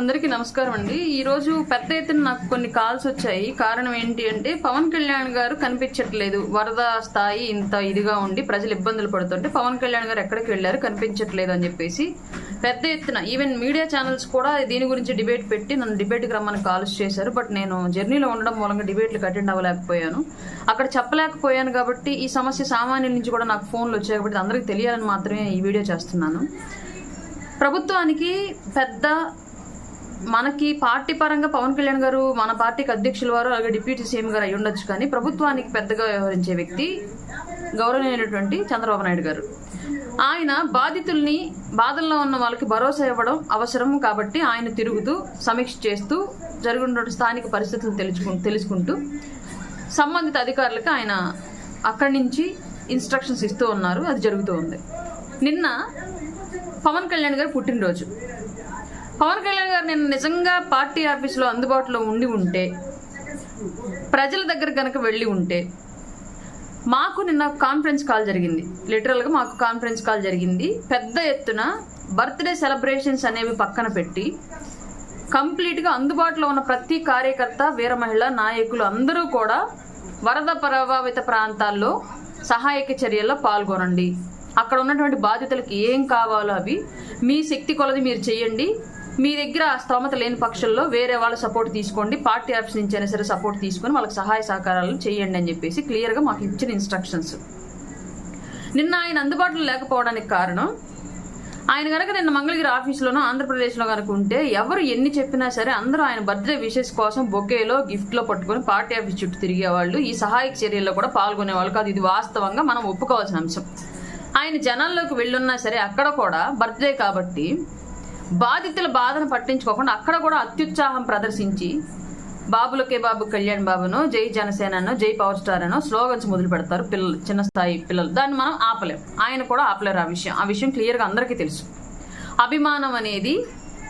అందరికీ నమస్కారం అండి. ఈ రోజు పెద్ద ఎత్తున నాకు కొన్ని కాల్స్ వచ్చాయి. కారణం ఏంటి అంటే పవన్ కళ్యాణ్ గారు కనిపించట్లేదు, వరద స్థాయి ఇంత ఇదిగా ఉండి ప్రజలు ఇబ్బందులు పడుతుంటే పవన్ కళ్యాణ్ గారు ఎక్కడికి వెళ్లారు కనిపించట్లేదు అని చెప్పేసి పెద్ద ఎత్తున ఈవెన్ మీడియా ఛానల్స్ కూడా దీని గురించి డిబేట్ పెట్టి నన్ను డిబేట్కి రమ్మని కాల్స్ చేశారు. బట్ నేను జర్నీలో ఉండడం మూలంగా డిబేట్లకు అటెండ్ అవ్వలేకపోయాను, అక్కడ చెప్పలేకపోయాను. కాబట్టి ఈ సమస్య సామాన్యుల నుంచి కూడా నాకు ఫోన్లు వచ్చాయి కాబట్టి అందరికీ తెలియాలని మాత్రమే ఈ వీడియో చేస్తున్నాను. ప్రభుత్వానికి పెద్ద మనకి పార్టీ పరంగా పవన్ కళ్యాణ్ గారు మన పార్టీకి అధ్యక్షుల వారు అలాగే డిప్యూటీ సీఎం గారు అయి ఉండొచ్చు, కానీ ప్రభుత్వానికి పెద్దగా వ్యవహరించే వ్యక్తి గౌరవనీయులైనటువంటి చంద్రబాబు నాయుడు గారు. ఆయన బాధితుల్ని, బాధల్లో ఉన్న వాళ్ళకి భరోసా ఇవ్వడం అవసరం కాబట్టి ఆయన తిరుగుతూ సమీక్ష చేస్తూ జరుగుతున్న స్థానిక పరిస్థితులను తెలుసుకుంటూ సంబంధిత అధికారులకు ఆయన అక్కడి నుంచి ఇన్స్ట్రక్షన్స్ ఇస్తూ ఉన్నారు. అది జరుగుతూ ఉంది. నిన్న పవన్ కళ్యాణ్ గారు పుట్టినరోజు. పవన్ కళ్యాణ్ గారు నేను నిజంగా పార్టీ ఆఫీసులో అందుబాటులో ఉంటే, ప్రజల దగ్గర కనుక వెళ్ళి ఉంటే, మాకు నిన్న కాన్ఫరెన్స్ కాల్ జరిగింది. లిటరల్గా మాకు కాన్ఫరెన్స్ కాల్ జరిగింది. పెద్ద ఎత్తున బర్త్డే సెలబ్రేషన్స్ అనేవి పక్కన పెట్టి కంప్లీట్గా అందుబాటులో ఉన్న ప్రతి కార్యకర్త, వీర మహిళ నాయకులు అందరూ కూడా వరద ప్రభావిత ప్రాంతాల్లో సహాయక చర్యల్లో పాల్గొనండి, అక్కడ ఉన్నటువంటి బాధితులకు ఏం కావాలో అవి మీ శక్తి కొలది మీరు చేయండి, మీ దగ్గర స్తోమత లేని పక్షంలో వేరే వాళ్ళ సపోర్ట్ తీసుకోండి, పార్టీ ఆఫీస్ నుంచి అయినా సరే సపోర్ట్ తీసుకొని వాళ్ళకి సహాయ సహకారాలు చేయండి అని చెప్పేసి క్లియర్గా మాకు ఇచ్చిన ఇన్స్ట్రక్షన్స్. నిన్న ఆయన అందుబాటులో లేకపోవడానికి కారణం, ఆయన కనుక నిన్న మంగళగిరి ఆఫీసులోనో ఆంధ్రప్రదేశ్లో కనుక ఉంటే ఎవరు ఎన్ని చెప్పినా సరే అందరూ ఆయన బర్త్డే విషెస్ కోసం బొకేలో గిఫ్ట్లో పట్టుకొని పార్టీ ఆఫీస్ చుట్టూ తిరిగేవాళ్ళు, ఈ సహాయక చర్యల్లో కూడా పాల్గొనేవాళ్ళు కాదు. ఇది వాస్తవంగా మనం ఒప్పుకోవాల్సిన అంశం. ఆయన జనాల్లోకి వెళ్ళున్నా సరే అక్కడ కూడా బర్త్డే కాబట్టి బాధితుల బాధను పట్టించుకోకుండా అక్కడ కూడా అత్యుత్సాహం ప్రదర్శించి బాబులకే బాబు కళ్యాణ్ బాబునో, జై జనసేననో, జై పవర్ స్టార్ అనో స్లోగన్స్ మొదలు పెడతారు పిల్లలు, చిన్న స్థాయి పిల్లలు. దాన్ని మనం ఆపలేం, ఆయన కూడా ఆపలేరు. ఆ విషయం క్లియర్గా అందరికీ తెలుసు. అభిమానం అనేది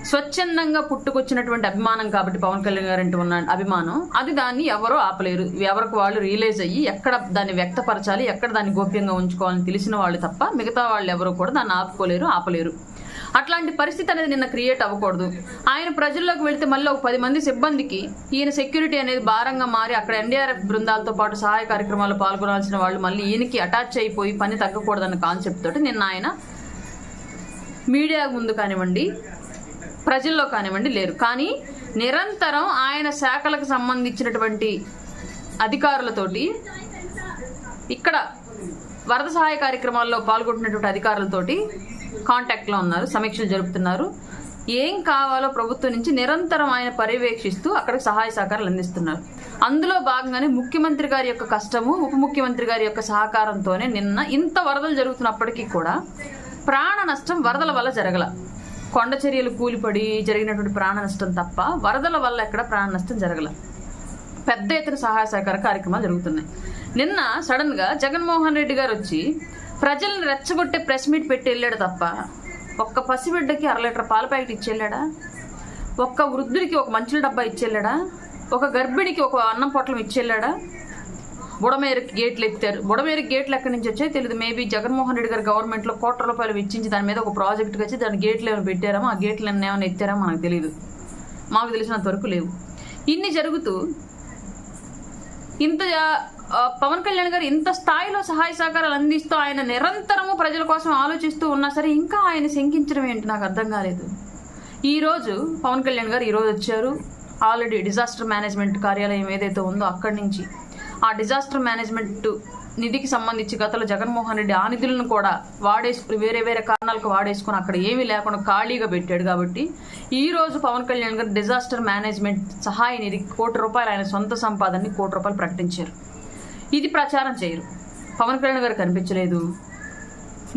స్వచ్ఛందంగా పుట్టుకొచ్చినటువంటి అభిమానం కాబట్టి పవన్ కళ్యాణ్ గారు అంటూ ఉన్న అభిమానం అది, దాన్ని ఎవరో ఆపలేరు. ఎవరికి వాళ్ళు రియలైజ్ అయ్యి ఎక్కడ దాన్ని వ్యక్తపరచాలి, ఎక్కడ దాన్ని గోప్యంగా ఉంచుకోవాలని తెలిసిన వాళ్ళు తప్ప మిగతా వాళ్ళు ఎవరు కూడా దాన్ని ఆపలేరు. అట్లాంటి పరిస్థితి అనేది నిన్న క్రియేట్ అవ్వకూడదు. ఆయన ప్రజల్లోకి వెళ్తే మళ్ళీ ఒక 10 మంది సిబ్బందికి ఈయన సెక్యూరిటీ అనేది భారంగా మారి అక్కడ ఎన్డీఆర్ఎఫ్ బృందాలతో పాటు సహాయ కార్యక్రమాల్లో పాల్గొనాల్సిన వాళ్ళు మళ్ళీ ఈయనకి అటాచ్ అయిపోయి పని తగ్గకూడదన్న కాన్సెప్ట్ తోటి నిన్న ఆయన మీడియా ముందు కానివ్వండి, ప్రజల్లో కానివ్వండి లేరు. కానీ నిరంతరం ఆయన శాఖలకు సంబంధించినటువంటి అధికారులతోటి, ఇక్కడ వరద సహాయ కార్యక్రమాల్లో పాల్గొంటున్నటువంటి అధికారులతోటి కాంటాక్ట్లో ఉన్నారు, సమీక్షలు జరుపుతున్నారు. ఏం కావాలో ప్రభుత్వం నుంచి నిరంతరం ఆయన పర్యవేక్షిస్తూ అక్కడ సహాయ సహకారాలు అందిస్తున్నారు. అందులో భాగంగానే ముఖ్యమంత్రి గారి యొక్క కష్టము, ఉప ముఖ్యమంత్రి గారి యొక్క సహకారంతోనే నిన్న ఇంత వరదలు జరుగుతున్నప్పటికీ కూడా ప్రాణ నష్టం వరదల వల్ల జరగల. కొండ చర్యలు కూలిపడి జరిగినటువంటి ప్రాణ నష్టం తప్ప వరదల వల్ల ఎక్కడ ప్రాణ నష్టం జరగల. పెద్ద ఎత్తున సహాయ సహకార కార్యక్రమాలు జరుగుతున్నాయి. నిన్న సడన్ గా జగన్మోహన్ రెడ్డి గారు వచ్చి ప్రజల్ని రెచ్చగొట్టే ప్రెస్ మీట్ పెట్టి వెళ్ళాడు తప్ప ఒక్క పసిబిడ్డకి 1/2 లీటర్ పాల ప్యాకెట్ ఇచ్చెళ్ళాడా, ఒక్క వృద్ధుడికి ఒక మంచుల డబ్బా ఇచ్చెళ్ళాడా, ఒక గర్భిణికి ఒక అన్నం పొట్లం ఇచ్చెళ్ళాడా? బుడమేరుకి గేట్లు ఎత్తారు. బుడమేరుకి గేట్లు ఎక్కడి నుంచి వచ్చాయి తెలియదు. మేబీ జగన్మోహన్ రెడ్డి గారు గవర్నమెంట్లో ₹1,00,00,000 వెచ్చించి దాని మీద ఒక ప్రాజెక్ట్కి వచ్చి దాని గేట్లు ఏమైనా పెట్టారామో, ఆ గేట్లు ఏమైనా ఎత్తారామో మనకు తెలియదు. మాకు తెలిసినంత వరకు లేవు. ఇన్ని జరుగుతూ ఇంత పవన్ కళ్యాణ్ గారు ఇంత స్థాయిలో సహాయ సహకారాలు అందిస్తూ ఆయన నిరంతరము ప్రజల కోసం ఆలోచిస్తూ ఉన్నా సరే ఇంకా ఆయన శంకించడం ఏంటి నాకు అర్థం కాలేదు. ఈరోజు పవన్ కళ్యాణ్ గారు ఈరోజు వచ్చారు. ఆల్రెడీ డిజాస్టర్ మేనేజ్మెంట్ కార్యాలయం ఏదైతే ఉందో అక్కడి నుంచి ఆ డిజాస్టర్ మేనేజ్మెంట్ నిధికి సంబంధించి గతంలో జగన్మోహన్ రెడ్డి ఆ నిధులను కూడా వాడేసుకుని వేరే కారణాలకు వాడేసుకుని అక్కడ ఏమీ లేకుండా ఖాళీగా పెట్టాడు. కాబట్టి ఈ రోజు పవన్ కళ్యాణ్ గారు డిజాస్టర్ మేనేజ్మెంట్ సహాయ నిధికి ₹1,00,00,000 ఆయన సొంత సంపాదనని ₹1,00,00,000 ప్రకటించారు. ఇది ప్రచారం చేయరు. పవన్ కళ్యాణ్ గారు కనిపించలేదు.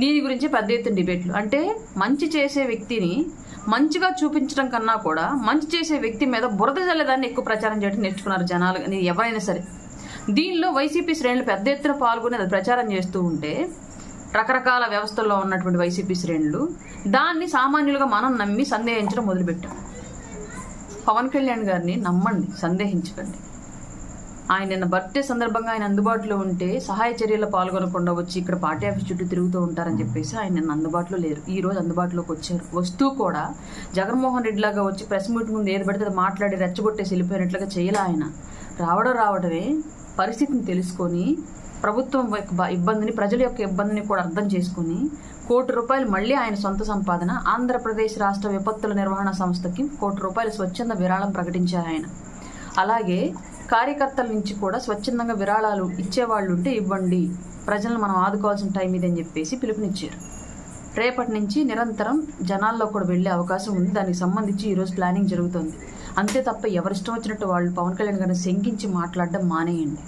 దీని గురించి పెద్ద ఎత్తున డిబేట్లు. అంటే మంచి చేసే వ్యక్తిని మంచిగా చూపించడం కన్నా కూడా మంచి చేసే వ్యక్తి మీద బురద జల్లేదాన్ని ఎక్కువ ప్రచారం చేయడం నేర్చుకున్నారు జనాలు, ఎవరైనా సరే. దీనిలో వైసీపీ శ్రేణులు పెద్ద ఎత్తున పాల్గొని అది ప్రచారం చేస్తూ ఉంటే రకరకాల వ్యవస్థల్లో ఉన్నటువంటి వైసీపీ శ్రేణులు దాన్ని సామాన్యులుగా మనం నమ్మి సందేహించడం మొదలుపెట్టాం. పవన్ కళ్యాణ్ గారిని నమ్మండి, సందేహించకండి. ఆయన నిన్న బర్త్డే సందర్భంగా ఆయన అందుబాటులో ఉంటే సహాయ చర్యల్లో పాల్గొనకుండా వచ్చి ఇక్కడ పార్టీ ఆఫీస్ చుట్టూ తిరుగుతూ ఉంటారని చెప్పేసి ఆయన నిన్న అందుబాటులో లేరు. ఈ రోజు అందుబాటులోకి వచ్చారు. వస్తూ కూడా జగన్మోహన్ రెడ్డి లాగా వచ్చి ప్రెస్ మీట్ ముందు ఏది పడితే అది మాట్లాడి రెచ్చగొట్టేసి వెళ్ళిపోయినట్లుగా చేయలే. ఆయన రావడమే పరిస్థితిని తెలుసుకొని ప్రభుత్వం యొక్క ఇబ్బందిని, ప్రజల యొక్క ఇబ్బందిని కూడా అర్థం చేసుకుని ₹1 కోటి మళ్ళీ ఆయన సొంత సంపాదన ఆంధ్రప్రదేశ్ రాష్ట్ర విపత్తుల నిర్వహణ సంస్థకి ₹1 కోటి స్వచ్ఛంద విరాళం ప్రకటించారు ఆయన. అలాగే కార్యకర్తల నుంచి కూడా స్వచ్ఛందంగా విరాళాలు ఇచ్చేవాళ్ళు ఉంటే ఇవ్వండి, ప్రజలను మనం ఆదుకోవాల్సిన టైం ఇదని చెప్పేసి పిలుపునిచ్చారు. రేపటి నుంచి నిరంతరం జనాల్లో కూడా వెళ్ళే అవకాశం ఉంది. దానికి సంబంధించి ఈరోజు ప్లానింగ్ జరుగుతుంది. అంతే తప్ప ఎవరిష్టం వచ్చినట్టు వాళ్ళు పవన్ కళ్యాణ్ గారిని శంకించి మాట్లాడడం మానేయండి.